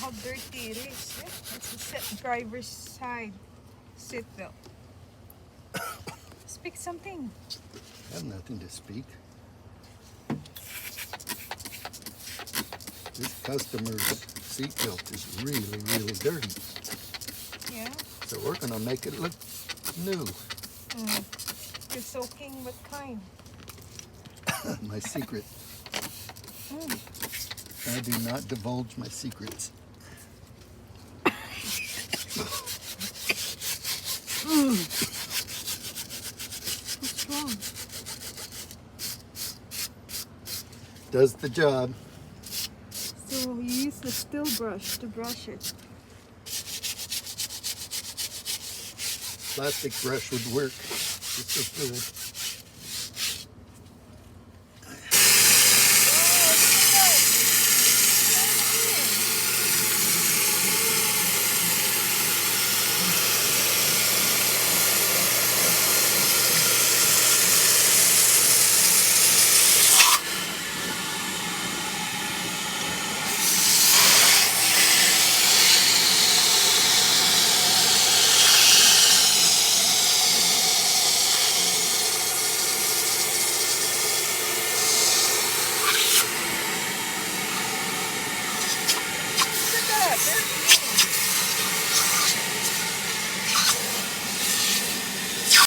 how dirty it is. Yeah? It's the driver's side seatbelt. Speak something. I have nothing to speak. This customer's seatbelt is really, really dirty. Yeah. So we're gonna make it look new. You're soaking what kind? My secret. Mm. I do not divulge my secrets. What's wrong? Does the job. So you use the steel brush to brush it. Plastic brush would work just as good.